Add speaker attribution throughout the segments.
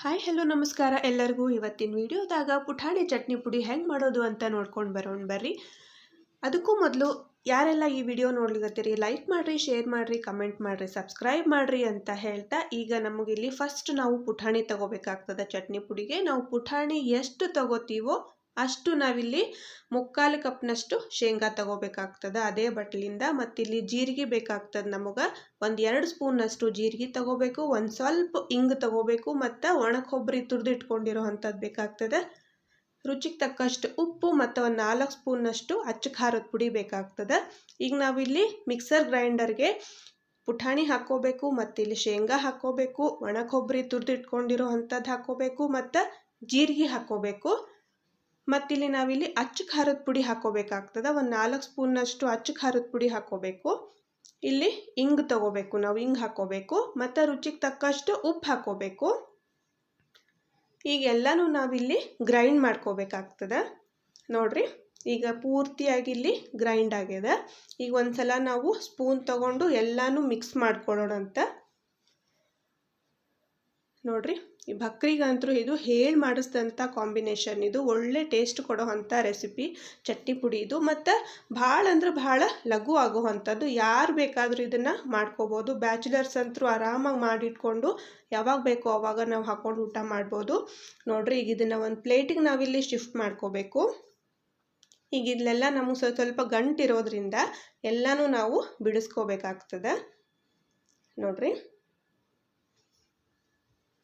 Speaker 1: Hi hello ನಮಸ್ಕಾರ ಎಲ್ಲರಿಗೂ. ಇವತ್ತಿನ ವಿಡಿಯೋದಾಗ ಪುಟಾಣಿ ಚಟ್ನಿ ಪುಡಿ ಹೆಂಗೆ ಮಾಡೋದು ಅಂತ ನೋಡ್ಕೊಂಡು ಬರೋಣ ಬರ್ರಿ. ಅದಕ್ಕೂ ಮೊದಲು ಯಾರೆಲ್ಲ ಈ ವಿಡಿಯೋ ನೋಡ್ಲಿಕತ್ತೀರಿ ಲೈಕ್ ಮಾಡಿರಿ, ಶೇರ್ ಮಾಡಿರಿ, ಕಮೆಂಟ್ ಮಾಡಿರಿ, ಸಬ್ಸ್ಕ್ರೈಬ್ ಮಾಡಿರಿ ಅಂತ ಹೇಳ್ತಾ, ಈಗ ನಮಗಿಲ್ಲಿ ಫಸ್ಟ್ ನಾವು ಪುಟಾಣಿ ತಗೋಬೇಕಾಗ್ತದೆ. ಚಟ್ನಿ ಪುಡಿಗೆ ನಾವು ಪುಟಾಣಿ ಎಷ್ಟು ತಗೋತೀವೋ ಅಷ್ಟು ನಾವಿಲ್ಲಿ 3/4 ಕಪ್ನಷ್ಟು ಶೇಂಗಾ ತಗೋಬೇಕಾಗ್ತದೆ ಅದೇ ಬಟ್ಲಿಂದ. ಮತ್ತಿಲ್ಲಿ ಜೀರಿಗೆ ಬೇಕಾಗ್ತದೆ ನಮಗೆ, 1-2 ಸ್ಪೂನ್ನಷ್ಟು ಜೀರಿಗೆ ತಗೋಬೇಕು, ಒಂದು ಸ್ವಲ್ಪ ಇಂಗು ತಗೋಬೇಕು, ಮತ್ತು ಒಣ ಕೊಬ್ಬರಿ ತುರಿದಿಟ್ಕೊಂಡಿರೋ ಅಂಥದ್ದು ಬೇಕಾಗ್ತದೆ. ರುಚಿಗೆ ತಕ್ಕಷ್ಟು ಉಪ್ಪು ಮತ್ತು ಒಂದು 4 ಸ್ಪೂನ್ನಷ್ಟು ಅಚ್ಚ ಖಾರದ ಪುಡಿ ಬೇಕಾಗ್ತದೆ. ಈಗ ನಾವಿಲ್ಲಿ ಮಿಕ್ಸರ್ ಗ್ರೈಂಡರ್ಗೆ ಪುಟಾಣಿ ಹಾಕ್ಕೋಬೇಕು, ಮತ್ತು ಇಲ್ಲಿ ಶೇಂಗಾ ಹಾಕ್ಕೋಬೇಕು, ಒಣ ಕೊಬ್ಬರಿ ತುರಿದಿಟ್ಕೊಂಡಿರೋ ಅಂಥದ್ದು ಹಾಕ್ಕೋಬೇಕು, ಮತ್ತು ಜೀರಿಗೆ ಹಾಕ್ಕೋಬೇಕು. ಮತ್ತಿಲ್ಲಿ ನಾವಿಲ್ಲಿ ಅಚ್ಚ ಖಾರದ ಪುಡಿ ಹಾಕ್ಕೋಬೇಕಾಗ್ತದೆ, ಒಂದು 4 ಸ್ಪೂನ್ನಷ್ಟು ಅಚ್ಚ ಖಾರದ ಪುಡಿ ಹಾಕ್ಕೋಬೇಕು. ಇಲ್ಲಿ ಇಂಗು ತಗೋಬೇಕು, ನಾವು ಇಂಗು ಹಾಕ್ಕೋಬೇಕು, ಮತ್ತು ರುಚಿಗೆ ತಕ್ಕಷ್ಟು ಉಪ್ಪು ಹಾಕ್ಕೋಬೇಕು. ಈಗ ಎಲ್ಲನೂ ನಾವಿಲ್ಲಿ ಗ್ರೈಂಡ್ ಮಾಡ್ಕೋಬೇಕಾಗ್ತದೆ. ನೋಡ್ರಿ, ಈಗ ಪೂರ್ತಿಯಾಗಿ ಇಲ್ಲಿ ಗ್ರೈಂಡ್ ಆಗಿದೆ. ಈಗ ಒಂದ್ಸಲ ನಾವು ಸ್ಪೂನ್ ತಗೊಂಡು ಎಲ್ಲನೂ ಮಿಕ್ಸ್ ಮಾಡ್ಕೊಳ್ಳೋಣ ಅಂತ. ನೋಡ್ರಿ, ಈ ಭಕ್ರಿಗಂತೂ ಇದು ಹೇಳಿ ಮಾಡಿಸಿದಂಥ ಕಾಂಬಿನೇಷನ್. ಇದು ಒಳ್ಳೆ ಟೇಸ್ಟ್ ಕೊಡೋ ಅಂಥ ರೆಸಿಪಿ ಚಟ್ನಿ ಪುಡಿ ಇದು, ಮತ್ತು ಭಾಳ ಅಂದ್ರೆ ಭಾಳ ಲಘು ಆಗುವಂಥದ್ದು. ಯಾರು ಬೇಕಾದರೂ ಇದನ್ನು ಮಾಡ್ಕೋಬೋದು. ಬ್ಯಾಚುಲರ್ಸ್ ಅಂತೂ ಆರಾಮಾಗಿ ಮಾಡಿಟ್ಕೊಂಡು ಯಾವಾಗ ಬೇಕೋ ಆವಾಗ ನಾವು ಹಾಕ್ಕೊಂಡು ಊಟ ಮಾಡ್ಬೋದು. ನೋಡ್ರಿ, ಈಗ ಇದನ್ನು ಒಂದು ಪ್ಲೇಟಿಗೆ ನಾವಿಲ್ಲಿ ಶಿಫ್ಟ್ ಮಾಡ್ಕೋಬೇಕು. ಈಗ ಇಲ್ಲೆಲ್ಲ ನಮಗೆ ಸ್ವಲ್ಪ ಗಂಟಿರೋದ್ರಿಂದ ಎಲ್ಲನೂ ನಾವು ಬಿಡಿಸ್ಕೋಬೇಕಾಗ್ತದೆ. ನೋಡ್ರಿ,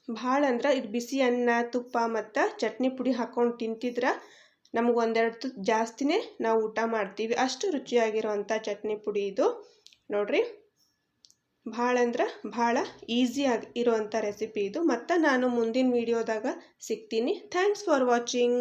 Speaker 1: ಭಾಳ ಅಂದ್ರೆ ಇದು ಬಿಸಿ ಅನ್ನ, ತುಪ್ಪ ಮತ್ತು ಚಟ್ನಿ ಪುಡಿ ಹಾಕ್ಕೊಂಡು ತಿಂತಿದ್ರೆ ನಮಗೆ 1-2 ತುತ್ತು ಜಾಸ್ತಿನೇ ನಾವು ಊಟ ಮಾಡ್ತೀವಿ, ಅಷ್ಟು ರುಚಿಯಾಗಿರೋವಂಥ ಚಟ್ನಿ ಪುಡಿ ಇದು. ನೋಡ್ರಿ, ಭಾಳ ಅಂದ್ರೆ ಭಾಳ ಈಸಿಯಾಗಿ ಇರೋವಂಥ ರೆಸಿಪಿ ಇದು. ಮತ್ತು ನಾನು ಮುಂದಿನ ವಿಡಿಯೋದಾಗ ಸಿಗ್ತೀನಿ. Thanks for watching.